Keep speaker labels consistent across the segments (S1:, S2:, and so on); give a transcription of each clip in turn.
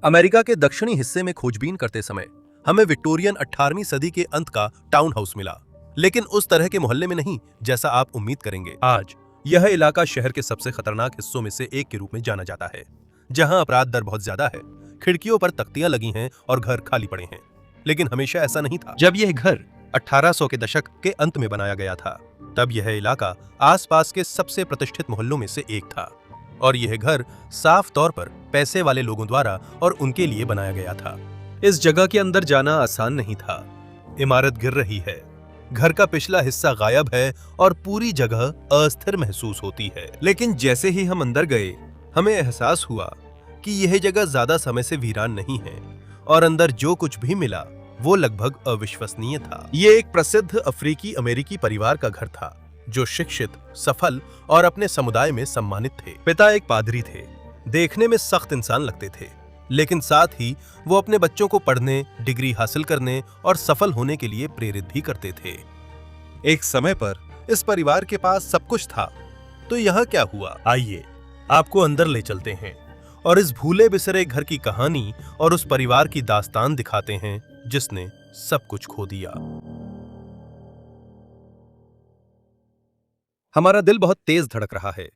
S1: America के दक्षिणी हिस्से में खोजबीन करते समय हमें विक्टोरियन 18वीं सदी के अंत का टाउन हाउस मिला, लेकिन उस तरह के मोहल्ले में नहीं जैसा आप उम्मीद करेंगे। आज यह इलाका शहर के सबसे खतरनाक हिस्सों में से एक के रूप में जाना जाता है, जहां अपराध दर बहुत ज्यादा है, खिड़कियों पर तख्तियां लगी हैं और घर खाली पड़े हैं। लेकिन हमेशा ऐसा नहीं था। जब यह घर 1800 के दशक के अंत में बनाया गया था, तब यह इलाका आसपास के सबसे प्रतिष्ठित मोहल्लों में से एक था, और यह घर साफ तौर पर पैसे वाले लोगों द्वारा और उनके लिए बनाया गया था। इस जगह के अंदर जाना आसान नहीं था। इमारत गिर रही है, घर का पिछला हिस्सा गायब है और पूरी जगह अस्थिर महसूस होती है। लेकिन जैसे ही हम अंदर गए, हमें एहसास हुआ कि यह जगह ज्यादा समय से वीरान नहीं है, और अंदर जो कुछ भी मिला वो लगभग अविश्वसनीय था। ये एक प्रसिद्ध अफ्रीकी अमेरिकी परिवार का घर था, जो शिक्षित, सफल और अपने समुदाय में सम्मानित थे। पिता एक पादरी थे, देखने में सख्त इंसान लगते थे, लेकिन साथ ही वो अपने बच्चों को पढ़ने, डिग्री हासिल करने और सफल होने के लिए प्रेरित भी करते थे। एक समय पर इस परिवार के पास सब कुछ था, तो यह क्या हुआ? आइए आपको अंदर ले चलते हैं और इस भूले बिसरे घर की कहानी और उस परिवार की दास्तान दिखाते हैं जिसने सब कुछ खो दिया। हमारा दिल बहुत तेज धड़क रहा है।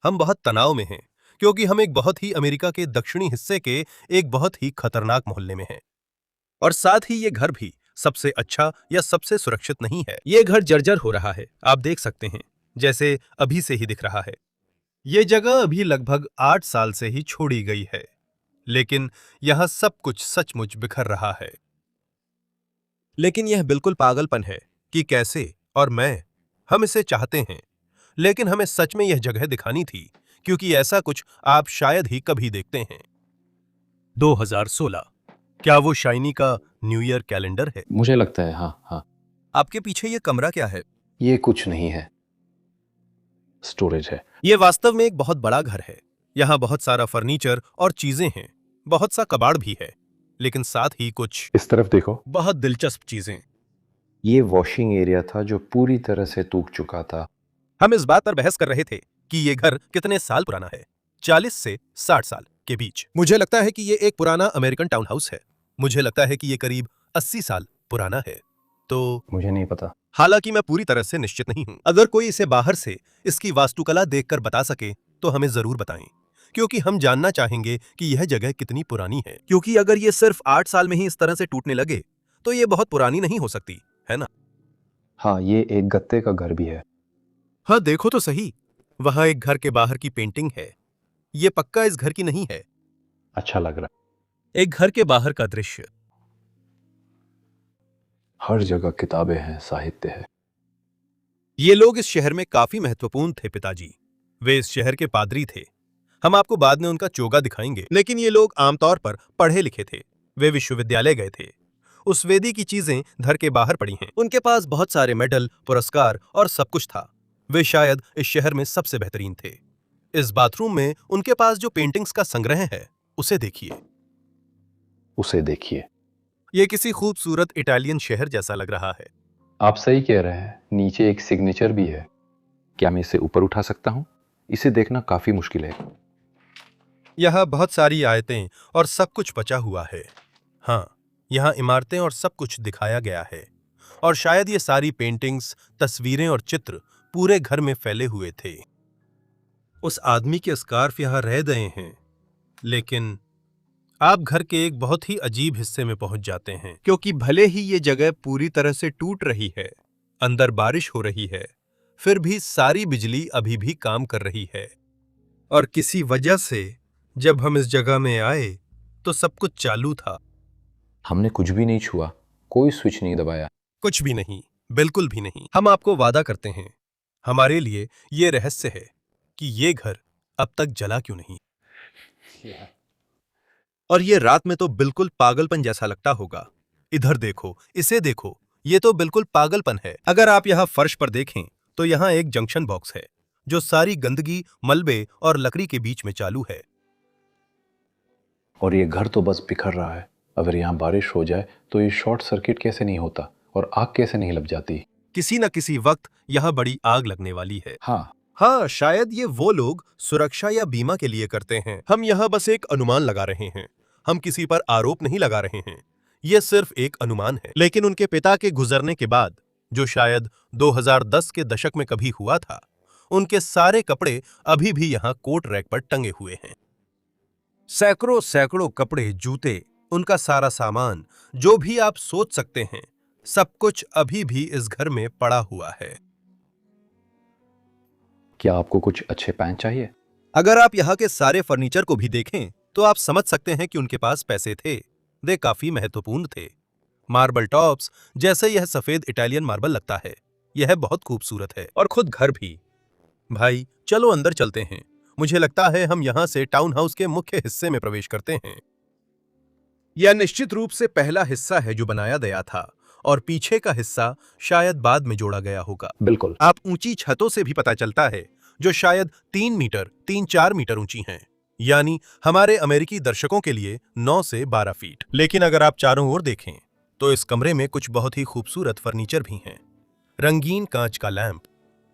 S1: हम बहुत तनाव में हैं, क्योंकि हम एक बहुत ही अमेरिका के दक्षिणी हिस्से के एक बहुत ही खतरनाक मोहल्ले में हैं। और साथ ही ये घर भी सबसे अच्छा या सबसे सुरक्षित नहीं है। ये घर जर्जर हो रहा है, आप देख सकते हैं, जैसे अभी से ही दिख रहा है। ये जगह अभी लगभग 8 साल से ही छोड़ी गई है, लेकिन यह सब कुछ सचमुच बिखर रहा है। लेकिन यह बिल्कुल पागलपन है कि कैसे हम इसे चाहते हैं, लेकिन हमें सच में यह जगह दिखानी थी, क्योंकि ऐसा कुछ आप शायद ही कभी देखते हैं। 2016, क्या वो शाइनी का न्यू ईयर कैलेंडर है?
S2: मुझे लगता है, हाँ।
S1: आपके पीछे ये कमरा क्या है?
S2: ये कुछ नहीं है, स्टोरेज है।
S1: ये वास्तव में एक बहुत बड़ा घर है। यहाँ बहुत सारा फर्नीचर और चीजें हैं, बहुत सा कबाड़ भी है, लेकिन साथ ही कुछ
S2: इस तरफ देखो,
S1: बहुत दिलचस्प चीजें।
S2: ये वॉशिंग एरिया था जो पूरी तरह से टूट चुका था।
S1: हम इस बात पर बहस कर रहे थे कि ये घर कितने साल पुराना है, 40 से 60 साल के बीच। मुझे लगता है कि ये एक पुराना अमेरिकन टाउन हाउस है। मुझे लगता है कि ये करीब 80 साल पुराना है। तो
S2: मुझे नहीं पता।
S1: हालांकि मैं पूरी तरह से निश्चित नहीं हूं। अगर कोई इसे बाहर से इसकी वास्तुकला देखकर बता सके तो हमें जरूर बताएं, क्योंकि हम जानना चाहेंगे कि यह जगह कितनी पुरानी है। क्योंकि अगर ये सिर्फ 8 साल में ही इस तरह से टूटने लगे तो ये बहुत पुरानी नहीं हो सकती, है ना?
S2: हाँ, ये एक गत्ते का घर भी है।
S1: हाँ, देखो तो सही, वहां एक घर के बाहर की पेंटिंग है। ये पक्का इस घर की नहीं है।
S2: अच्छा लग रहा
S1: एक घर के बाहर का दृश्य।
S2: है। हर जगह किताबें हैं, साहित्य है।
S1: ये लोग इस शहर में काफी महत्वपूर्ण थे पिताजी। वे इस शहर के पादरी थे। हम आपको बाद में उनका चोगा दिखाएंगे। लेकिन ये लोग आमतौर पर पढ़े लिखे थे। वे विश्वविद्यालय गए थे। उस वेदी की चीजें घर के बाहर पड़ी हैं। उनके पास बहुत सारे मेडल, पुरस्कार और सब कुछ था। वे शायद इस शहर में सबसे बेहतरीन थे। इस बाथरूम में उनके पास जो पेंटिंग्स का संग्रह है, उसे देखिए।
S2: उसे देखिए।
S1: ये किसी खूबसूरत इटालियन शहर जैसा लग रहा है।
S2: आप सही कह रहे हैं, नीचे एक सिग्नेचर भी है। क्या मैं इसे ऊपर उठा सकता हूँ? इसे देखना काफी मुश्किल है।
S1: यहाँ बहुत सारी आयतें और सब कुछ बचा हुआ है। हाँ, यहाँ इमारतें और सब कुछ दिखाया गया है, और शायद ये सारी पेंटिंग्स, तस्वीरें और चित्र पूरे घर में फैले हुए थे। उस आदमी के स्कार्फ यहाँ रह गए हैं, लेकिन आप घर के एक बहुत ही अजीब हिस्से में पहुंच जाते हैं, क्योंकि भले ही ये जगह पूरी तरह से टूट रही है, अंदर बारिश हो रही है, फिर भी सारी बिजली अभी भी काम कर रही है। और किसी वजह से जब हम इस जगह में आए तो सब कुछ चालू था।
S2: हमने कुछ भी नहीं छुआ, कोई स्विच नहीं दबाया।
S1: कुछ भी नहीं, बिल्कुल भी नहीं। हम आपको वादा करते हैं, हमारे लिए ये रहस्य है कि ये घर अब तक जला क्यों नहीं। और ये रात में तो बिल्कुल पागलपन जैसा लगता होगा। इधर देखो, इसे देखो, ये तो बिल्कुल पागलपन है। अगर आप यहाँ फर्श पर देखें तो यहाँ एक जंक्शन बॉक्स है, जो सारी गंदगी, मलबे और लकड़ी के बीच में चालू है।
S2: और ये घर तो बस बिखर रहा है। अगर यहाँ बारिश हो जाए तो ये शॉर्ट सर्किट कैसे नहीं होता और आग कैसे नहीं लग जाती?
S1: किसी न किसी वक्त यहाँ बड़ी आग लगने वाली है।
S2: हाँ,
S1: शायद ये वो लोग सुरक्षा या बीमा के लिए करते हैं। हम यहाँ बस एक अनुमान लगा रहे हैं। हम किसी पर आरोप नहीं लगा रहे हैं, यह सिर्फ एक अनुमान है। लेकिन उनके पिता के गुजरने के बाद, जो शायद 2010 के दशक में कभी हुआ था, उनके सारे कपड़े अभी भी यहां कोट रैक पर टंगे हुए हैं। सैकड़ों सैकड़ों कपड़े, जूते, उनका सारा सामान, जो भी आप सोच सकते हैं, सब कुछ अभी भी इस घर में पड़ा हुआ है।
S2: क्या आपको कुछ अच्छे पैंट चाहिए?
S1: अगर आप यहाँ के सारे फर्नीचर को भी देखें तो आप समझ सकते हैं कि उनके पास पैसे थे। वे काफी महत्वपूर्ण थे। मार्बल टॉप्स, जैसे यह सफेद इटालियन मार्बल लगता है, यह बहुत खूबसूरत है। और खुद घर भी। भाई चलो अंदर चलते हैं। मुझे लगता है हम यहाँ से टाउन हाउस के मुख्य हिस्से में प्रवेश करते हैं। यह निश्चित रूप से पहला हिस्सा है जो बनाया गया था, और पीछे का हिस्सा शायद बाद में जोड़ा गया होगा।
S2: बिल्कुल।
S1: आप ऊंची छतों से भी पता चलता है, जो शायद 3-4 मीटर ऊंची हैं, यानी हमारे अमेरिकी दर्शकों के लिए 9 से 12 फीट। लेकिन अगर आप चारों ओर देखें तो इस कमरे में कुछ बहुत ही खूबसूरत फर्नीचर भी हैं। रंगीन कांच का लैंप।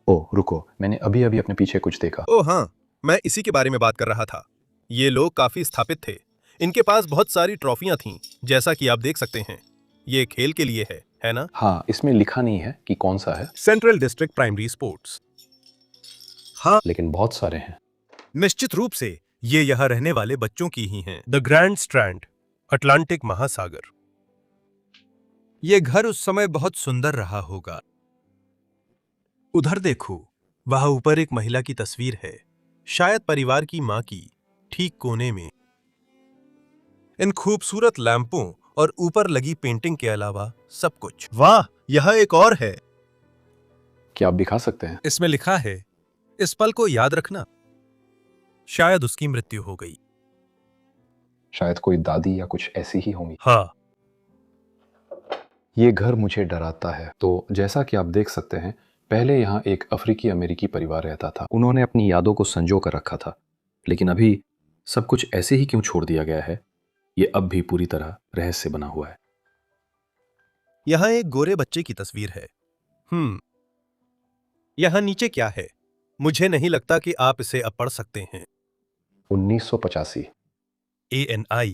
S2: ओह रुको, मैंने अभी अभी अपने पीछे कुछ देखा।
S1: ओह हाँ, मैं इसी के बारे में बात कर रहा था। ये लोग काफी स्थापित थे। इनके पास बहुत सारी ट्रॉफियां थीं, जैसा कि आप देख सकते हैं। ये खेल के लिए है ना?
S2: हाँ, इसमें लिखा नहीं है कि कौन सा है,
S1: सेंट्रल डिस्ट्रिक्ट प्राइमरी स्पोर्ट्स। हाँ,
S2: लेकिन बहुत सारे हैं।
S1: निश्चित रूप से ये यहाँ रहने वाले बच्चों की ही हैं। द ग्रैंड स्ट्रैंड, अटलांटिक महासागर। ये घर उस समय बहुत सुंदर रहा होगा। उधर देखो, वहां ऊपर एक महिला की तस्वीर है, शायद परिवार की मां की, ठीक कोने में। इन खूबसूरत लैंपों और ऊपर लगी पेंटिंग के अलावा सब कुछ। वाह, यह एक और है।
S2: क्या आप दिखा सकते हैं?
S1: इसमें लिखा है, इस पल को याद रखना। शायद उसकी मृत्यु हो गई।
S2: शायद कोई दादी या कुछ ऐसी ही होंगी।
S1: हाँ,
S2: ये घर मुझे डराता है। तो जैसा कि आप देख सकते हैं, पहले यहाँ एक अफ्रीकी अमेरिकी परिवार रहता था। उन्होंने अपनी यादों को संजो कर रखा था, लेकिन अभी सब कुछ ऐसे ही क्यों छोड़ दिया गया है? ये अब भी पूरी तरह रहस्य बना हुआ है।
S1: यहां एक गोरे बच्चे की तस्वीर है। यहां नीचे क्या है? मुझे नहीं लगता कि आप इसे अब पढ़ सकते हैं।
S2: 1985।
S1: ANI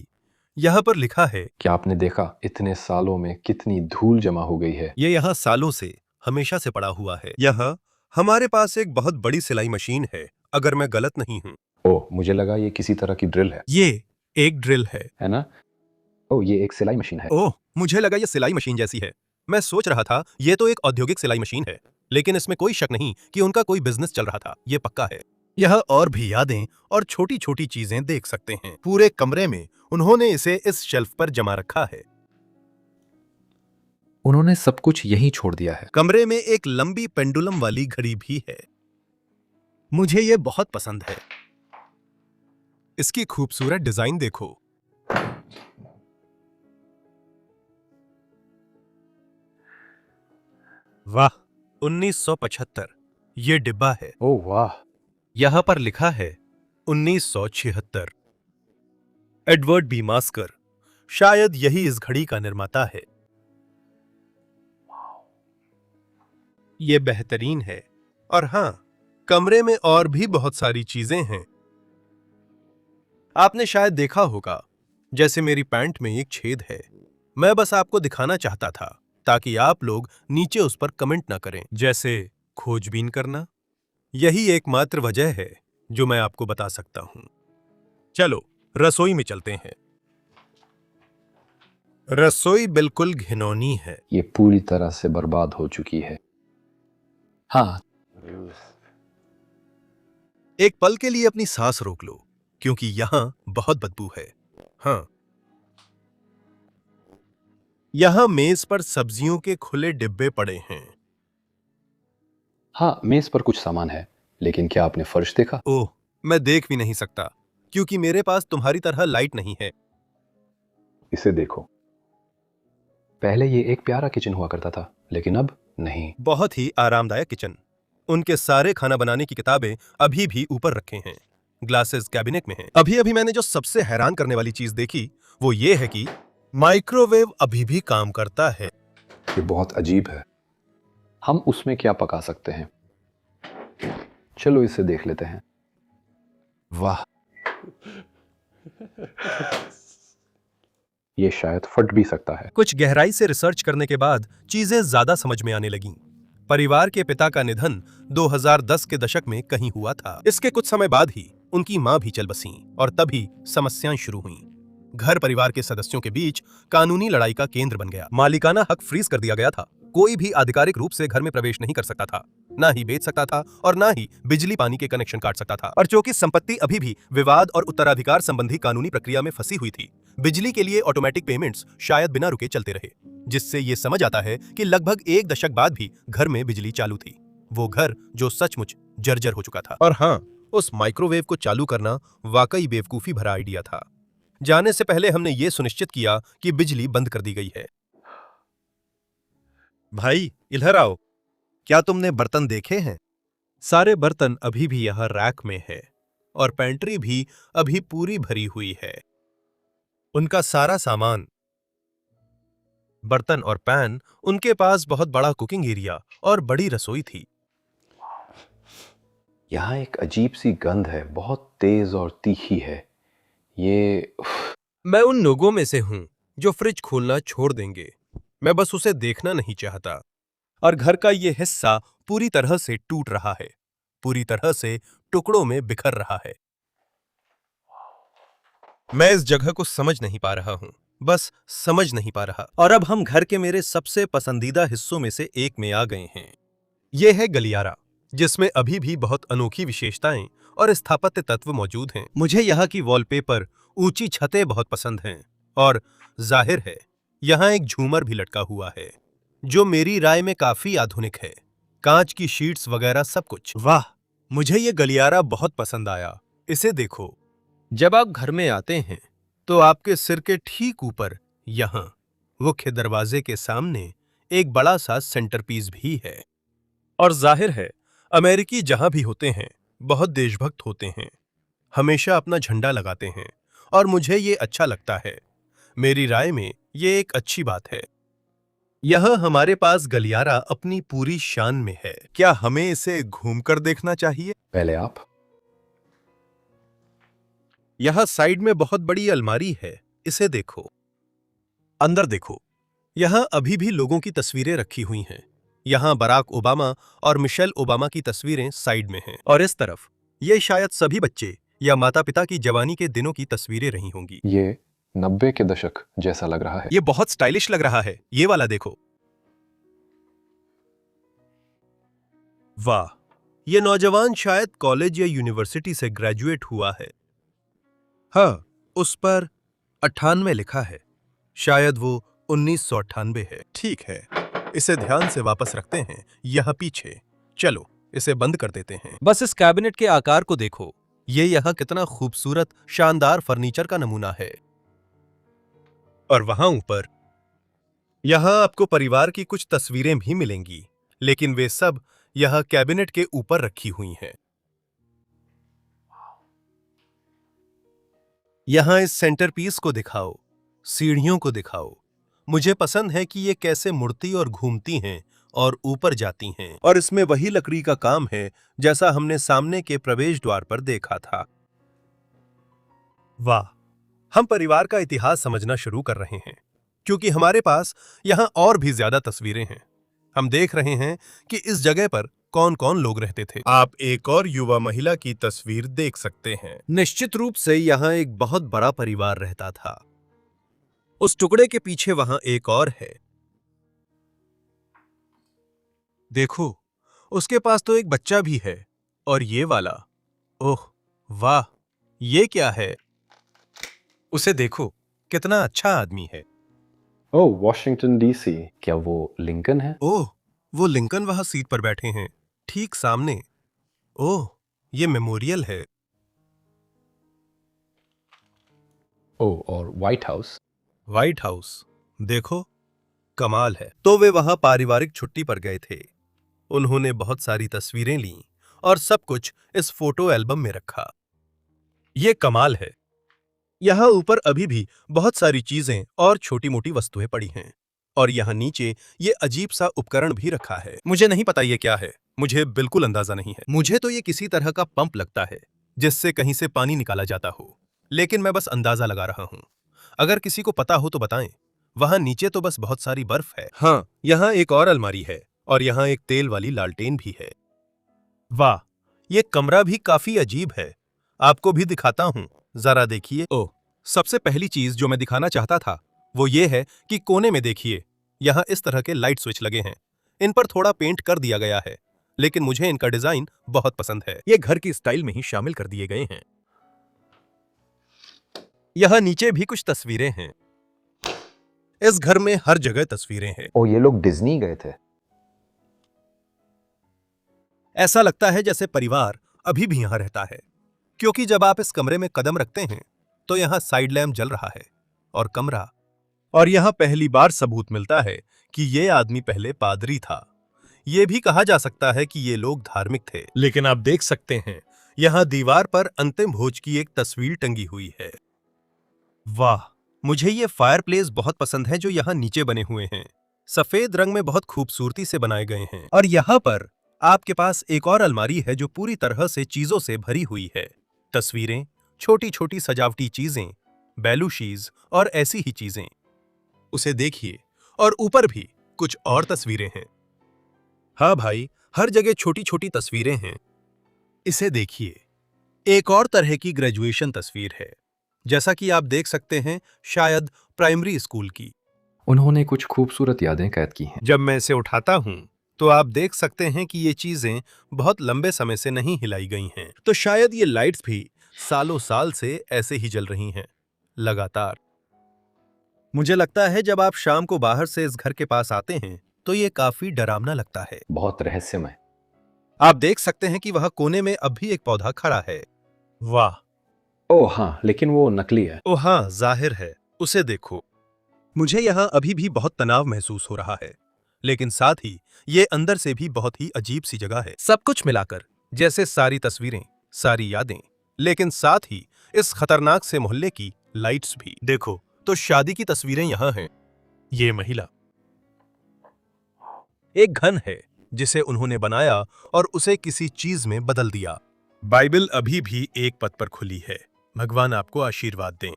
S1: यहां पर लिखा है।
S2: क्या आपने देखा इतने सालों में कितनी धूल जमा हो गई है?
S1: ये यहाँ सालों से, हमेशा से पड़ा हुआ है। यहाँ हमारे पास एक बहुत बड़ी सिलाई मशीन है, अगर मैं गलत नहीं हूँ।
S2: ओह, मुझे लगा ये किसी तरह की ड्रिल है।
S1: ये एक ड्रिल है
S2: ना? ओह, ये एक सिलाई मशीन है।
S1: ओह, मुझे लगा ये सिलाई मशीन जैसी है। मैं सोच रहा था ये तो एक औद्योगिक सिलाई मशीन है, लेकिन इसमें कोई शक नहीं कि उनका कोई बिजनेस चल रहा था। ये पक्का है। यह और भी यादें और छोटी छोटी चीजें देख सकते हैं। पूरे कमरे में उन्होंने इसे इस शेल्फ पर जमा रखा है।
S2: उन्होंने सब कुछ यहीं छोड़ दिया है।
S1: कमरे में एक लंबी पेंडुलम वाली घड़ी भी है। मुझे ये बहुत पसंद है। इसकी खूबसूरत डिजाइन देखो। वाह, 1975 ये डिब्बा है।
S2: ओह वाह,
S1: यहां पर लिखा है 1976। एडवर्ड बी मास्कर, शायद यही इस घड़ी का निर्माता है। ये बेहतरीन है। और हां, कमरे में और भी बहुत सारी चीजें हैं। आपने शायद देखा होगा, जैसे मेरी पैंट में एक छेद है। मैं बस आपको दिखाना चाहता था, ताकि आप लोग नीचे उस पर कमेंट ना करें, जैसे खोजबीन करना। यही एकमात्र वजह है जो मैं आपको बता सकता हूं। चलो रसोई में चलते हैं। रसोई बिल्कुल घिनौनी है।
S2: ये पूरी तरह से बर्बाद हो चुकी है। हाँ,
S1: एक पल के लिए अपनी सांस रोक लो, क्योंकि यहां बहुत बदबू है। हाँ, यहां मेज पर सब्जियों के खुले डिब्बे पड़े हैं।
S2: हाँ, मेज पर कुछ सामान है, लेकिन क्या आपने फर्श देखा?
S1: ओह, मैं देख भी नहीं सकता, क्योंकि मेरे पास तुम्हारी तरह लाइट नहीं है।
S2: इसे देखो। पहले ये एक प्यारा किचन हुआ करता था, लेकिन अब नहीं।
S1: बहुत ही आरामदायक किचन। उनके सारे खाना बनाने की किताबें अभी भी ऊपर रखे हैं। ग्लासेस कैबिनेट में हैं। अभी अभी मैंने जो सबसे हैरान करने वाली चीज देखी, वो ये है कि माइक्रोवेव अभी भी काम करता है।
S2: ये बहुत अजीब है। हम उसमें क्या पका सकते हैं? चलो इसे देख लेते हैं। वाह, ये शायद फट भी सकता है।
S1: कुछ गहराई से रिसर्च करने के बाद चीजें ज्यादा समझ में आने लगीं। परिवार के पिता का निधन 2010 के दशक में कहीं हुआ था। इसके कुछ समय बाद ही उनकी मां भी चल बसीं और तभी समस्याएं शुरू हुईं। घर परिवार के सदस्यों के बीच कानूनी लड़ाई का केंद्र बन गया। मालिकाना हक फ्रीज कर दिया गया था। कोई भी आधिकारिक रूप से घर में प्रवेश नहीं कर सकता था, ना ही बेच सकता था और ना ही बिजली पानी के कनेक्शन काट सकता था। और चूंकि संपत्ति अभी भी विवाद और उत्तराधिकार संबंधी कानूनी प्रक्रिया में फंसी हुई थी, बिजली के लिए ऑटोमेटिक पेमेंट्स शायद बिना रुके चलते रहे, जिससे ये समझ आता है कि लगभग एक दशक बाद भी घर में बिजली चालू थी। वो घर जो सचमुच जर्जर हो चुका था। और हाँ, उस माइक्रोवेव को चालू करना वाकई बेवकूफी भरा आइडिया था। जाने से पहले हमने ये सुनिश्चित किया कि बिजली बंद कर दी गई है। भाई इधर आओ, क्या तुमने बर्तन देखे हैं? सारे बर्तन अभी भी यहां रैक में है और पेंट्री भी अभी पूरी भरी हुई है। उनका सारा सामान, बर्तन और पैन, उनके पास बहुत बड़ा कुकिंग एरिया और बड़ी रसोई थी।
S2: यहाँ एक अजीब सी गंध है, बहुत तेज और तीखी है। ये
S1: मैं उन लोगों में से हूं जो फ्रिज खोलना छोड़ देंगे। मैं बस उसे देखना नहीं चाहता। और घर का ये हिस्सा पूरी तरह से टूट रहा है, पूरी तरह से टुकड़ों में बिखर रहा है। मैं इस जगह को समझ नहीं पा रहा हूं, बस समझ नहीं पा रहा। और अब हम घर के मेरे सबसे पसंदीदा हिस्सों में से एक में आ गए हैं। यह है गलियारा, जिसमें अभी भी बहुत अनोखी विशेषताएं और स्थापत्य तत्व मौजूद हैं। मुझे यहाँ की वॉलपेपर, ऊंची छतें बहुत पसंद हैं और जाहिर है यहाँ एक झूमर भी लटका हुआ है, जो मेरी राय में काफी आधुनिक है। कांच की शीट्स वगैरह सब कुछ। वाह, मुझे ये गलियारा बहुत पसंद आया। इसे देखो। जब आप घर में आते हैं तो आपके सिर के ठीक ऊपर यहाँ मुख्य दरवाजे के सामने एक बड़ा सा सेंटरपीस भी है। और जाहिर है अमेरिकी जहां भी होते हैं बहुत देशभक्त होते हैं, हमेशा अपना झंडा लगाते हैं और मुझे ये अच्छा लगता है। मेरी राय में ये एक अच्छी बात है। यह हमारे पास गलियारा अपनी पूरी शान में है। क्या हमें इसे घूमकर देखना चाहिए?
S2: पहले आप।
S1: यहां साइड में बहुत बड़ी अलमारी है, इसे देखो। अंदर देखो, यहां अभी भी लोगों की तस्वीरें रखी हुई हैं। यहां बराक ओबामा और मिशेल ओबामा की तस्वीरें साइड में हैं। और इस तरफ ये शायद सभी बच्चे या माता पिता की जवानी के दिनों की तस्वीरें रही होंगी।
S2: ये 90 के दशक जैसा लग रहा है।
S1: ये बहुत स्टाइलिश लग रहा है। ये वाला देखो। वाह, ये नौजवान शायद कॉलेज या यूनिवर्सिटी से ग्रेजुएट हुआ है। हाँ, उस पर 98 लिखा है। शायद वो 1998 है। ठीक है, इसे ध्यान से वापस रखते हैं यह पीछे। चलो इसे बंद कर देते हैं। बस इस कैबिनेट के आकार को देखो। ये यहाँ कितना खूबसूरत शानदार फर्नीचर का नमूना है। और वहां ऊपर यहां आपको परिवार की कुछ तस्वीरें भी मिलेंगी, लेकिन वे सब यह कैबिनेट के ऊपर रखी हुई हैं। यहां इस सेंटरपीस को दिखाओ, सीढ़ियों को दिखाओ। मुझे पसंद है कि ये कैसे मुड़ती और घूमती हैं और ऊपर जाती हैं। और इसमें वही लकड़ी का काम है जैसा हमने सामने के प्रवेश द्वार पर देखा था। वाह, हम परिवार का इतिहास समझना शुरू कर रहे हैं, क्योंकि हमारे पास यहां और भी ज्यादा तस्वीरें हैं। हम देख रहे हैं कि इस जगह पर कौन कौन लोग रहते थे। आप एक और युवा महिला की तस्वीर देख सकते हैं। निश्चित रूप से यहाँ एक बहुत बड़ा परिवार रहता था। उस टुकड़े के पीछे वहां एक और है। देखो, उसके पास तो एक बच्चा भी है। और ये वाला, ओह वाह, ये क्या है? उसे देखो, कितना अच्छा आदमी है।
S2: ओह, वॉशिंगटन डीसी। क्या वो लिंकन है?
S1: ओह, वो लिंकन वहां सीट पर बैठे हैं, ठीक सामने। ओह, ये मेमोरियल है।
S2: ओह, और व्हाइट हाउस।
S1: व्हाइट हाउस, देखो, कमाल है। तो वे वहां पारिवारिक छुट्टी पर गए थे। उन्होंने बहुत सारी तस्वीरें लीं और सब कुछ इस फोटो एल्बम में रखा। ये कमाल है। यहाँ ऊपर अभी भी बहुत सारी चीजें और छोटी मोटी वस्तुएं पड़ी हैं। और यहाँ नीचे ये अजीब सा उपकरण भी रखा है। मुझे नहीं पता ये क्या है, मुझे बिल्कुल अंदाजा नहीं है। मुझे तो ये किसी तरह का पंप लगता है जिससे कहीं से पानी निकाला जाता हो, लेकिन मैं बस अंदाजा लगा रहा हूँ। अगर किसी को पता हो तो बताएं। वहां नीचे तो बस बहुत सारी बर्फ है। हाँ, यहाँ एक और अलमारी है और यहाँ एक तेल वाली लालटेन भी है। वाह, ये कमरा भी काफी अजीब है। आपको भी दिखाता हूँ, जरा देखिए। ओह, सबसे पहली चीज जो मैं दिखाना चाहता था वो ये है कि कोने में देखिए, यहाँ इस तरह के लाइट स्विच लगे हैं। इन पर थोड़ा पेंट कर दिया गया है, लेकिन मुझे इनका डिजाइन बहुत पसंद है। ये घर की स्टाइल में ही शामिल कर दिए गए हैं। यहाँ नीचे भी कुछ तस्वीरें हैं। इस घर में हर जगह तस्वीरें हैं।
S2: ओ, ये लोग डिज्नी गए थे।
S1: ऐसा लगता है जैसे परिवार अभी भी यहाँ रहता है, क्योंकि जब आप इस कमरे में कदम रखते हैं तो यहाँ साइड लैम्प जल रहा है और यहाँ पहली बार सबूत मिलता है कि ये आदमी पहले पादरी था। ये भी कहा जा सकता है कि ये लोग धार्मिक थे। लेकिन आप देख सकते हैं यहाँ दीवार पर अंतिम भोज की एक तस्वीर टंगी हुई है। वाह, मुझे ये फायरप्लेस बहुत पसंद है जो यहाँ नीचे बने हुए हैं। सफेद रंग में बहुत खूबसूरती से बनाए गए हैं। और यहाँ पर आपके पास एक और अलमारी है जो पूरी तरह से चीजों से भरी हुई है। तस्वीरें, छोटी छोटी सजावटी चीजें, बैलूशीज और ऐसी ही चीजें। उसे देखिए, और ऊपर भी कुछ और तस्वीरें हैं। हाँ भाई, हर जगह छोटी छोटी तस्वीरें हैं। इसे देखिए, एक और तरह की ग्रेजुएशन तस्वीर है, जैसा कि आप देख सकते हैं, शायद प्राइमरी स्कूल की।
S2: उन्होंने कुछ खूबसूरत यादें कैद की हैं।
S1: जब मैं इसे उठाता हूं तो आप देख सकते हैं कि ये चीजें बहुत लंबे समय से नहीं हिलाई गई हैं। तो शायद ये लाइट्स भी सालों साल से ऐसे ही जल रही हैं, लगातार। मुझे लगता है जब आप शाम को बाहर से इस घर के पास आते हैं तो ये काफी डरावना लगता है।
S2: बहुत रहस्यमय।
S1: आप देख सकते हैं कि वह कोने में अब भी एक पौधा खड़ा है। वाह।
S2: ओह हाँ, लेकिन वो नकली है।
S1: ओ हाँ, जाहिर है। उसे देखो। मुझे यहाँ अभी भी बहुत तनाव महसूस हो रहा है, लेकिन साथ ही ये अंदर से भी बहुत ही अजीब सी जगह है। सब कुछ मिलाकर, जैसे सारी तस्वीरें, सारी यादें, लेकिन साथ ही इस खतरनाक से मोहल्ले की लाइट्स भी। देखो तो शादी की तस्वीरें यहाँ हैं। ये महिला एक घन है जिसे उन्होंने बनाया और उसे किसी चीज में बदल दिया। बाइबल अभी भी एक पद पर खुली है। भगवान आपको आशीर्वाद दें।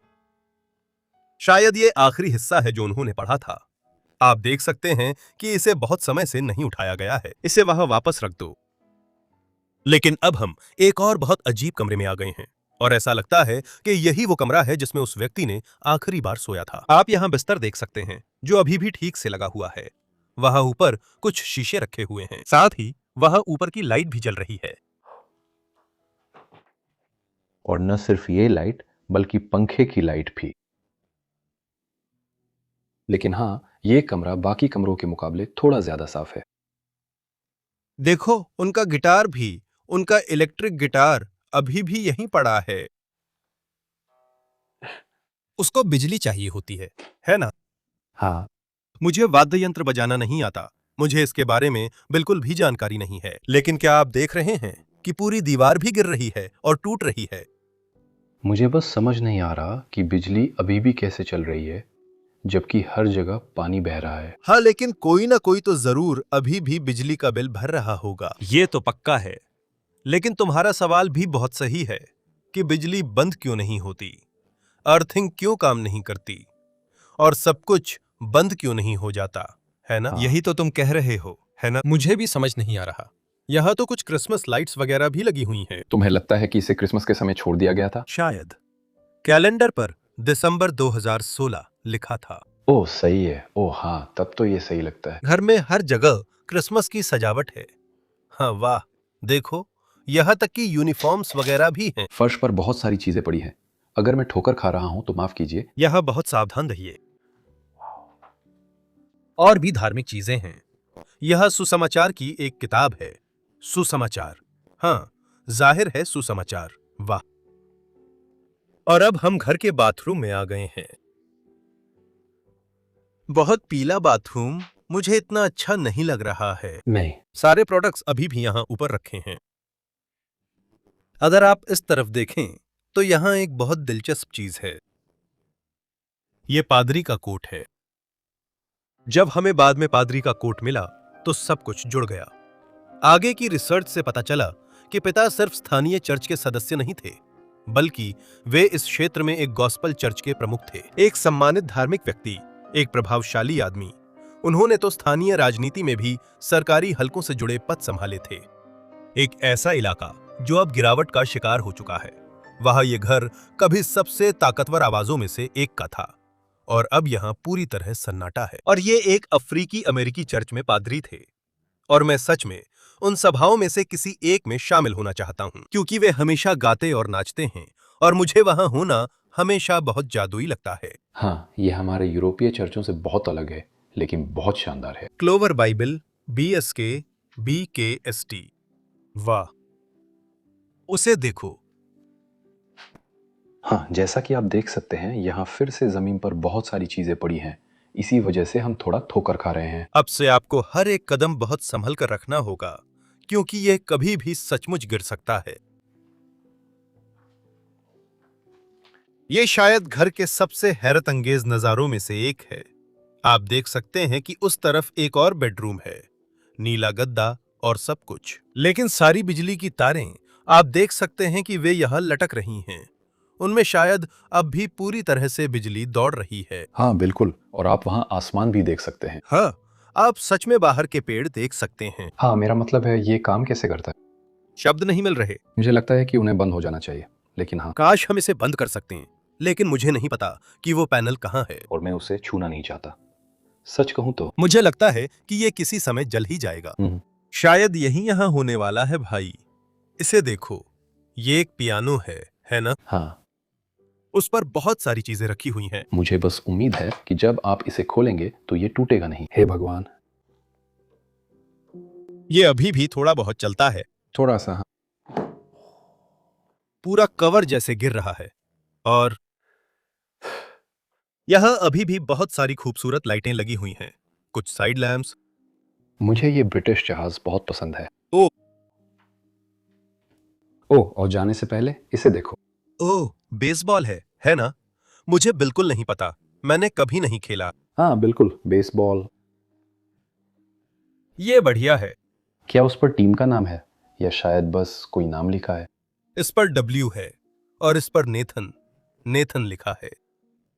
S1: शायद ये आखिरी हिस्सा है जो उन्होंने पढ़ा था। आप देख सकते हैं कि इसे बहुत समय से नहीं उठाया गया है। इसे वहां वापस रख दो। लेकिन अब हम एक और बहुत अजीब कमरे में आ गए हैं और ऐसा लगता है कि यही वो कमरा है जिसमें उस व्यक्ति ने आखिरी बार सोया था। आप यहाँ बिस्तर देख सकते हैं जो अभी भी ठीक से लगा हुआ है। वहां ऊपर कुछ शीशे रखे हुए हैं, साथ ही वहां ऊपर की लाइट भी जल रही है।
S2: और न सिर्फ ये लाइट, बल्कि पंखे की लाइट भी। लेकिन हाँ, ये कमरा बाकी कमरों के मुकाबले थोड़ा ज्यादा साफ है।
S1: देखो, उनका गिटार भी, उनका इलेक्ट्रिक गिटार अभी भी यहीं पड़ा है। उसको बिजली चाहिए होती है ना?
S2: हाँ,
S1: मुझे वाद्य यंत्र बजाना नहीं आता। मुझे इसके बारे में बिल्कुल भी जानकारी नहीं है। लेकिन क्या आप देख रहे हैं कि पूरी दीवार भी गिर रही है और टूट रही है?
S2: मुझे बस समझ नहीं आ रहा कि बिजली अभी भी कैसे चल रही है, जबकि हर जगह पानी बह रहा है।
S1: हाँ, लेकिन कोई ना कोई तो जरूर अभी भी बिजली का बिल भर रहा होगा। ये तो पक्का है। लेकिन तुम्हारा सवाल भी बहुत सही है कि बिजली बंद क्यों नहीं होती, अर्थिंग क्यों काम नहीं करती और सब कुछ बंद क्यों नहीं हो जाता, है ना?
S2: हाँ।
S1: यही तो तुम कह रहे हो, है ना? मुझे भी समझ नहीं आ रहा। यहाँ तो कुछ क्रिसमस लाइट्स वगैरह भी लगी हुई हैं।
S2: तुम्हें लगता है कि इसे क्रिसमस के समय छोड़ दिया गया था?
S1: शायद। कैलेंडर पर दिसंबर 2016 लिखा था।
S2: ओह सही है। ओह हाँ, तब तो ये सही लगता है।
S1: घर में हर जगह क्रिसमस की सजावट है। हाँ वाह, देखो, यहाँ तक कि यूनिफॉर्म्स वगैरह भी हैं।
S2: फर्श पर बहुत सारी चीजें पड़ी हैं। अगर मैं ठोकर खा रहा हूं तो माफ कीजिए।
S1: यहाँ बहुत सावधान रहिए। और भी धार्मिक चीजें हैं। यह सुसमाचार की एक किताब है। सुसमाचार, हाँ, जाहिर है सुसमाचार। वाह। और अब हम घर के बाथरूम में आ गए हैं। बहुत पीला बाथरूम मुझे इतना अच्छा नहीं लग रहा है।
S2: नहीं।
S1: सारे प्रोडक्ट्स अभी भी यहां ऊपर रखे हैं। अगर आप इस तरफ देखें तो यहां एक बहुत दिलचस्प चीज है। यह पादरी का कोट है। जब हमें बाद में पादरी का कोट मिला तो सब कुछ जुड़ गया। आगे की रिसर्च से पता चला कि पिता सिर्फ स्थानीय चर्च के सदस्य नहीं थे, बल्कि वे इस क्षेत्र में एक गॉस्पल चर्च के प्रमुख थे, एक सम्मानित धार्मिक व्यक्ति, एक प्रभावशाली आदमी। उन्होंने तो स्थानीय राजनीति में भी सरकारी हलकों से जुड़े पद संभाले थे। एक ऐसा इलाका जो अब गिरावट का शिकार हो चुका है। वहां ये घर कभी सबसे ताकतवर आवाजों में से एक का था और अब यहां पूरी तरह सन्नाटा है। और ये एक अफ्रीकी अमेरिकी चर्च में पादरी थे और मैं सच में उन सभाओं में से किसी एक में शामिल होना चाहता हूं, क्योंकि वे हमेशा गाते और नाचते हैं और मुझे वहां होना हमेशा बहुत जादुई लगता है।
S2: हाँ, ये हमारे यूरोपीय चर्चों से बहुत अलग है, लेकिन बहुत शानदार है।
S1: Clover Bible BSK BKST। वाह, उसे देखो।
S2: हाँ, जैसा कि आप देख सकते हैं, यहाँ फिर से जमीन पर बहुत सारी चीजें पड़ी हैं। इसी वजह से हम थोड़ा ठोकर खा रहे हैं।
S1: अब से आपको हर एक कदम बहुत संभल कर रखना होगा, क्योंकि यह कभी भी सचमुच गिर सकता है। यह शायद घर के सबसे हैरत अंगेज नजारों में से एक है। आप देख सकते हैं कि उस तरफ एक और बेडरूम है, नीला गद्दा और सब कुछ, लेकिन सारी बिजली की तारें आप देख सकते हैं कि वे यहां लटक रही हैं। उनमें शायद अब भी पूरी तरह से बिजली दौड़ रही है।
S2: हाँ बिल्कुल, और आप वहाँ आसमान भी देख सकते हैं।
S1: हाँ, आप सच में बाहर के पेड़ देख सकते हैं।
S2: हाँ, मेरा मतलब है ये काम कैसे करता है।
S1: शब्द नहीं मिल रहे।
S2: मुझे लगता है कि उन्हें बंद हो जाना चाहिए, लेकिन हाँ,
S1: काश हम इसे बंद कर सकते हैं, लेकिन मुझे नहीं पता कि वो पैनल कहाँ है।
S2: और मैं उसे छूना नहीं चाहता। सच कहूँ तो
S1: मुझे लगता है कि ये किसी समय जल ही जाएगा। शायद यही यहाँ होने वाला है भाई। इसे देखो, ये एक पियानो है ना?
S2: हाँ,
S1: उस पर बहुत सारी चीजें रखी हुई हैं।
S2: मुझे बस उम्मीद है कि जब आप इसे खोलेंगे तो ये टूटेगा नहीं। हे भगवान,
S1: ये अभी भी थोड़ा बहुत चलता है।
S2: थोड़ा सा। हाँ।
S1: पूरा कवर जैसे गिर रहा है। और यहाँ अभी भी बहुत सारी खूबसूरत लाइटें लगी हुई हैं, कुछ साइड लैंप्स।
S2: मुझे ये ब्रिटिश जहाज बहुत पसंद है।
S1: ओह,
S2: और जाने से पहले इसे देखो।
S1: ओह, बेसबॉल है ना? मुझे बिल्कुल नहीं पता, मैंने कभी नहीं खेला।
S2: हाँ बिल्कुल, बेसबॉल।
S1: ये बढ़िया है।
S2: क्या उस पर टीम का नाम है या शायद बस कोई नाम लिखा है?
S1: इस पर W है और इस पर नेथन लिखा है।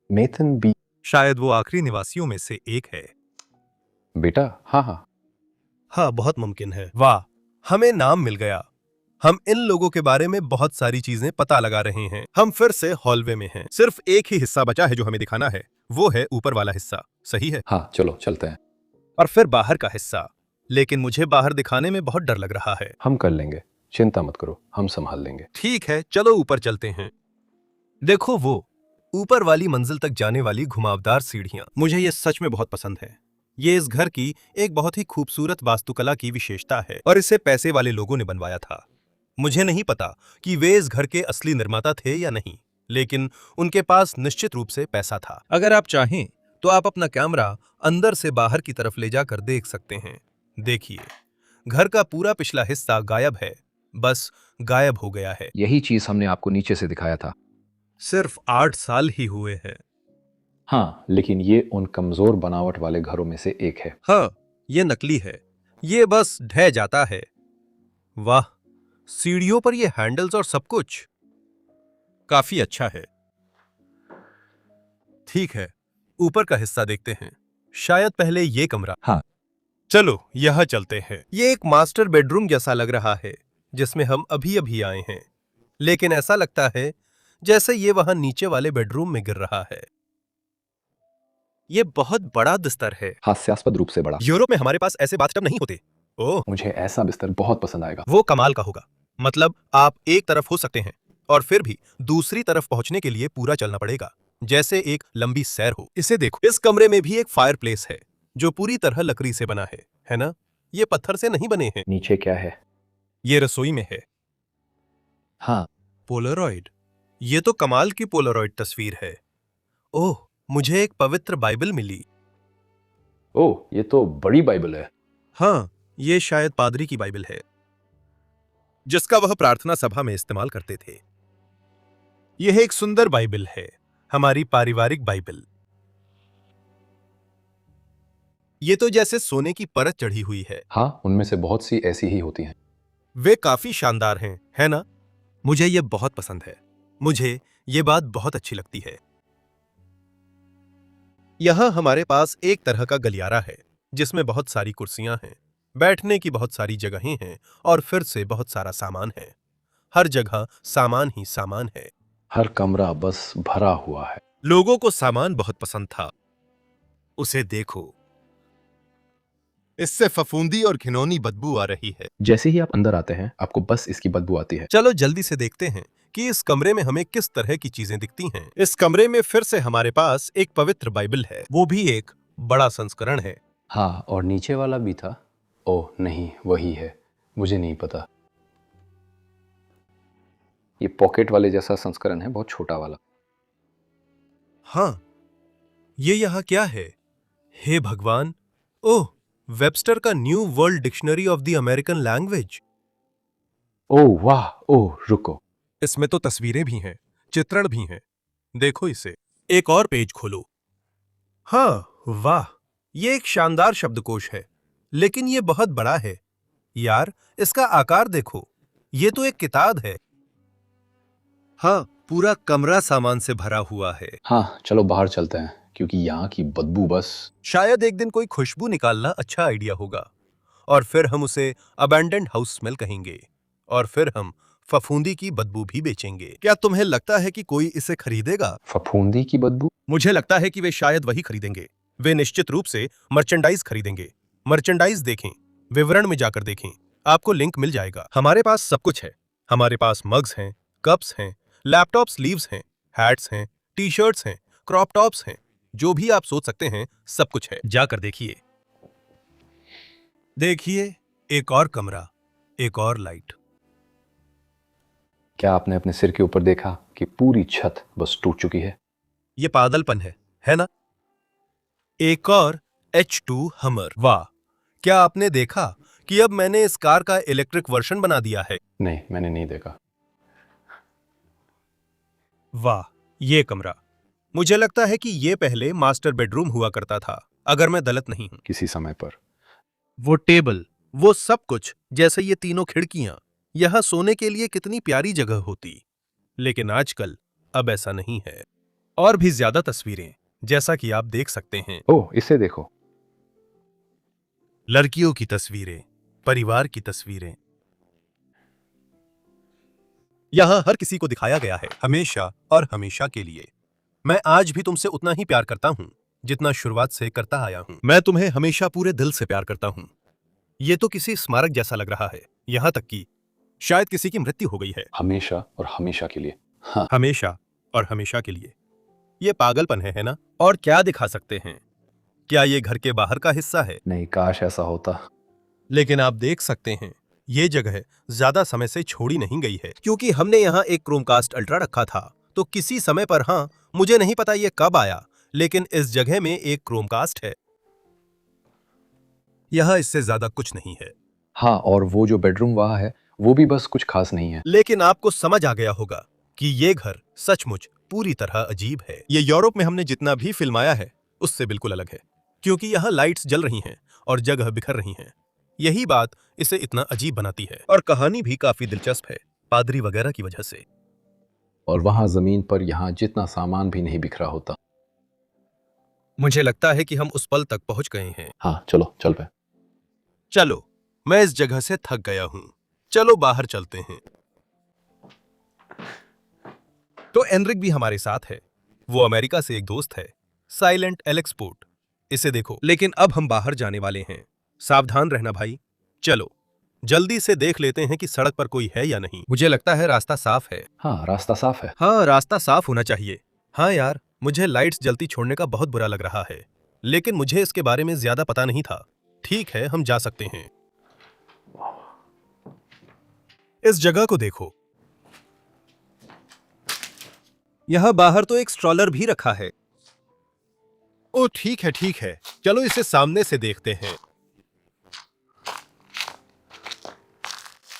S2: मेथन बी।
S1: शायद वो आखिरी निवासियों में से एक है।
S2: बेटा, हाँ,
S1: हाँ, बहुत मुमकिन है। वाह, हमें नाम मिल गया। हम इन लोगों के बारे में बहुत सारी चीजें पता लगा रहे हैं। हम फिर से हॉलवे में हैं। सिर्फ एक ही हिस्सा बचा है जो हमें दिखाना है, वो है ऊपर वाला हिस्सा। सही है?
S2: हाँ, चलो चलते हैं।
S1: और फिर बाहर का हिस्सा, लेकिन मुझे बाहर दिखाने में बहुत डर लग रहा है।
S2: हम कर लेंगे, चिंता मत करो, हम संभाल लेंगे।
S1: ठीक है, चलो ऊपर चलते हैं। देखो, वो ऊपर वाली मंजिल तक जाने वाली घुमावदार सीढ़ियां, मुझे ये सच में बहुत पसंद है। ये इस घर की एक बहुत ही खूबसूरत वास्तुकला की विशेषता है और इसे पैसे वाले लोगों ने बनवाया था। मुझे नहीं पता कि वे इस घर के असली निर्माता थे या नहीं, लेकिन उनके पास निश्चित रूप से पैसा था। अगर आप चाहें तो आप अपना कैमरा अंदर से बाहर की तरफ ले जाकर देख सकते हैं। देखिए, घर का पूरा पिछला हिस्सा गायब है, बस गायब हो गया है।
S2: यही चीज हमने आपको नीचे से दिखाया था।
S1: सिर्फ 8 साल ही हुए हैं।
S2: हाँ, लेकिन ये उन कमजोर बनावट वाले घरों में से एक है।
S1: हाँ, ये नकली है, ये बस ढह जाता है। वाह, सीढ़ियों पर ये हैंडल्स और सब कुछ काफी अच्छा है। ठीक है, ऊपर का हिस्सा देखते हैं। शायद पहले ये कमरा।
S2: हाँ,
S1: चलो यहां चलते हैं। ये एक मास्टर बेडरूम जैसा लग रहा है, जिसमें हम अभी अभी आए हैं, लेकिन ऐसा लगता है जैसे ये वहां नीचे वाले बेडरूम में गिर रहा है। ये बहुत बड़ा बिस्तर है,
S2: हास्यास्पद रूप से बड़ा।
S1: यूरोप में हमारे पास ऐसे बाथटब नहीं होते। ओह,
S2: मुझे ऐसा बिस्तर बहुत पसंद आएगा।
S1: वो कमाल का होगा। मतलब आप एक तरफ हो सकते हैं और फिर भी दूसरी तरफ पहुंचने के लिए पूरा चलना पड़ेगा, जैसे एक लंबी सैर हो। इसे देखो, इस कमरे में भी एक फायरप्लेस है जो पूरी तरह लकड़ी से बना है ना? ये पत्थर से नहीं बने हैं।
S2: नीचे क्या है?
S1: ये रसोई में है।
S2: हाँ,
S1: पोलरॉइड। ये तो कमाल की पोलरॉइड तस्वीर है। ओह, मुझे एक पवित्र बाइबल मिली।
S2: ओह, ये तो बड़ी बाइबल है।
S1: हाँ, ये शायद पादरी की बाइबल है, जिसका वह प्रार्थना सभा में इस्तेमाल करते थे। यह एक सुंदर बाइबल है, हमारी पारिवारिक बाइबल। ये तो जैसे सोने की परत चढ़ी हुई है।
S2: हाँ, उनमें से बहुत सी ऐसी ही होती हैं।
S1: वे काफी शानदार हैं, है ना? मुझे ये बहुत पसंद है। मुझे ये बात बहुत अच्छी लगती है। यहां हमारे पास एक तरह का गलियारा है जिसमें बहुत सारी कुर्सियां हैं, बैठने की बहुत सारी जगहें हैं और फिर से बहुत सारा सामान है। हर जगह सामान ही सामान है।
S2: हर कमरा बस भरा हुआ है।
S1: लोगों को सामान बहुत पसंद था। उसे देखो, इससे फफूंदी और घिनौनी बदबू आ रही है।
S2: जैसे ही आप अंदर आते हैं आपको बस इसकी बदबू आती है।
S1: चलो जल्दी से देखते हैं कि इस कमरे में हमें किस तरह की चीजें दिखती हैं। इस कमरे में फिर से हमारे पास एक पवित्र बाइबल है, वो भी एक बड़ा संस्करण है।
S2: हाँ, और नीचे वाला भी था। ओह नहीं, वही है, मुझे नहीं पता। ये पॉकेट वाले जैसा संस्करण है, बहुत छोटा वाला।
S1: हाँ, ये यहाँ क्या है? हे भगवान! ओह, वेबस्टर का new world dictionary of the American language.
S2: Oh वाह, ओह रुको।
S1: इसमें तो तस्वीरें भी हैं, चित्रण भी हैं। देखो इसे। एक और पेज खोलो। हाँ, वाह, ये एक शानदार शब्दकोश है, लेकिन ये बहुत बड़ा है। यार, इसका आकार देखो, ये तो एक किताब है। हाँ, पूरा कमरा सामान से भरा हुआ है।
S2: हाँ, चलो बाहर चलते हैं क्योंकि यहाँ की बदबू बस।
S1: शायद एक दिन कोई खुशबू निकालना अच्छा आइडिया होगा और फिर हम उसे अबैंडन्ड हाउस स्मेल कहेंगे और फिर हम फफूंदी की बदबू भी बेचेंगे। क्या तुम्हें लगता है कि कोई इसे खरीदेगा?
S2: फफूंदी की बदबू?
S1: मुझे लगता है कि वे शायद वही खरीदेंगे। वे निश्चित रूप से मर्चेंडाइज खरीदेंगे। मर्चेंडाइज देखें, विवरण में जाकर देखें, आपको लिंक मिल जाएगा। हमारे पास सब कुछ है। हमारे पास मग्स हैं, कप्स हैं, लैपटॉप स्लीव्स हैं, हैट्स हैं, टी शर्ट्स हैं, क्रॉप टॉप्स हैं, जो भी आप सोच सकते हैं सब कुछ है। जाकर देखिए। देखिए, एक और कमरा, एक और लाइट।
S2: क्या आपने अपने सिर के ऊपर देखा कि पूरी छत बस टूट चुकी है?
S1: ये पागलपन है ना? एक और H2 हमर। वाह, क्या आपने देखा कि अब मैंने इस कार का इलेक्ट्रिक वर्जन बना दिया है?
S2: नहीं, मैंने नहीं देखा।
S1: वाह, ये कमरा। मुझे लगता है कि ये पहले मास्टर बेडरूम हुआ करता था, अगर मैं गलत नहीं हूं।
S2: किसी समय पर।
S1: वो टेबल, वो सब कुछ, जैसे ये तीनों खिड़कियां, यहां सोने के लिए कितनी प्यारी जगह होती। लेकिन आजकल अब ऐसा नहीं है। और भी ज्यादा तस्वीरें, जैसा कि आप देख सकते हैं।
S2: ओह, इसे देखो।
S1: लड़कियों की तस्वीरें, परिवार की तस्वीरें। यहां हर किसी को दिखाया गया है, हमेशा और हमेशा के लिए। मैं आज भी तुमसे उतना ही प्यार करता हूं जितना शुरुआत से करता आया हूं। मैं तुम्हें हमेशा पूरे दिल से प्यार करता हूं। ये तो किसी स्मारक जैसा लग रहा है, यहां तक कि शायद किसी की मृत्यु हो गई है।
S2: हमेशा और हमेशा के लिए। हाँ,
S1: हमेशा और हमेशा के लिए। ये पागलपन है ना? और क्या दिखा सकते हैं? क्या ये घर के बाहर का हिस्सा है?
S2: नहीं, काश ऐसा होता।
S1: लेकिन आप देख सकते हैं, ये जगह ज्यादा समय से छोड़ी नहीं गई है, क्योंकि हमने यहाँ एक क्रोमकास्ट अल्ट्रा रखा था। तो किसी समय पर, हाँ, मुझे नहीं पता ये कब आया, लेकिन इस जगह में एक क्रोमकास्ट है। यहाँ इससे ज्यादा कुछ नहीं है।
S2: हाँ, और वो जो बेडरूम वहाँ है वो भी बस कुछ खास नहीं है।
S1: लेकिन आपको समझ आ गया होगा कि ये घर सचमुच पूरी तरह अजीब है। ये यूरोप में हमने जितना भी फिल्माया है उससे बिल्कुल अलग है, क्योंकि यहाँ लाइट्स जल रही हैं और जगह बिखर रही हैं। यही बात इसे इतना अजीब बनाती है। और कहानी भी काफी दिलचस्प है, पादरी वगैरह की वजह से।
S2: और वहाँ जमीन पर यहाँ जितना सामान भी नहीं बिखरा होता।
S1: मुझे लगता है कि हम उस पल तक पहुंच गए हैं।
S2: हाँ, चलो चल पे।
S1: चलो, मैं इस जगह से थक गया हूं। चलो बाहर चलते हैं। तो एनरिक भी हमारे साथ है। वो अमेरिका से एक दोस्त है, साइलेंट एलेक्स पोर्ट। इसे देखो। लेकिन अब हम बाहर जाने वाले हैं। सावधान रहना भाई। चलो जल्दी से देख लेते हैं कि सड़क पर कोई है या नहीं। मुझे लगता है रास्ता साफ है।
S2: हाँ, रास्ता साफ है।
S1: हाँ, रास्ता साफ होना चाहिए। हाँ यार, मुझे लाइट्स जलती छोड़ने का बहुत बुरा लग रहा है, लेकिन मुझे इसके बारे में ज्यादा पता नहीं था। ठीक है, हम जा सकते हैं। इस जगह को देखो। यहां बाहर तो एक स्ट्रॉलर भी रखा है। ओ ठीक है, चलो इसे सामने से देखते हैं।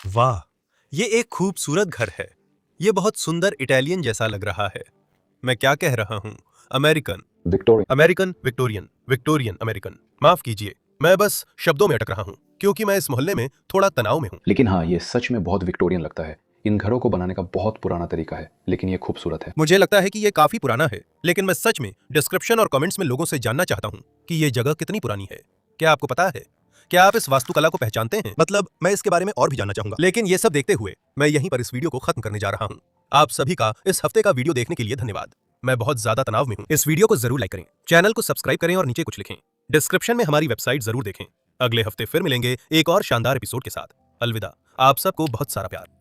S1: वाह, ये एक खूबसूरत घर है। ये बहुत सुंदर इटालियन जैसा लग रहा है। मैं क्या कह रहा हूं? American Victorian American. माफ कीजिए, मैं बस शब्दों में अटक रहा हूं, क्योंकि मैं इस मोहल्ले में थोड़ा तनाव में हूं।
S2: लेकिन हाँ, ये सच में बहुत विक्टोरियन लगता है। इन घरों को बनाने का बहुत पुराना तरीका है, लेकिन ये खूबसूरत है।
S1: मुझे लगता है कि ये काफी पुराना है, लेकिन मैं सच में डिस्क्रिप्शन और कमेंट्स में लोगों से जानना चाहता हूँ कि ये जगह कितनी पुरानी है। क्या आपको पता है? क्या आप इस वास्तुकला को पहचानते हैं? मतलब मैं इसके बारे में और भी जानना चाहूंगा, लेकिन ये सब देखते हुए मैं यहीं पर इस वीडियो को खत्म करने जा रहा हूँ। आप सभी का इस हफ्ते का वीडियो देखने के लिए धन्यवाद। मैं बहुत ज्यादा तनाव में हूँ। इस वीडियो को जरूर लाइक करें, चैनल को सब्सक्राइब करें और नीचे कुछ लिखें। डिस्क्रिप्शन में हमारी वेबसाइट जरूर देखें। अगले हफ्ते फिर मिलेंगे एक और शानदार एपिसोड के साथ। अलविदा। आप सबको बहुत सारा प्यार।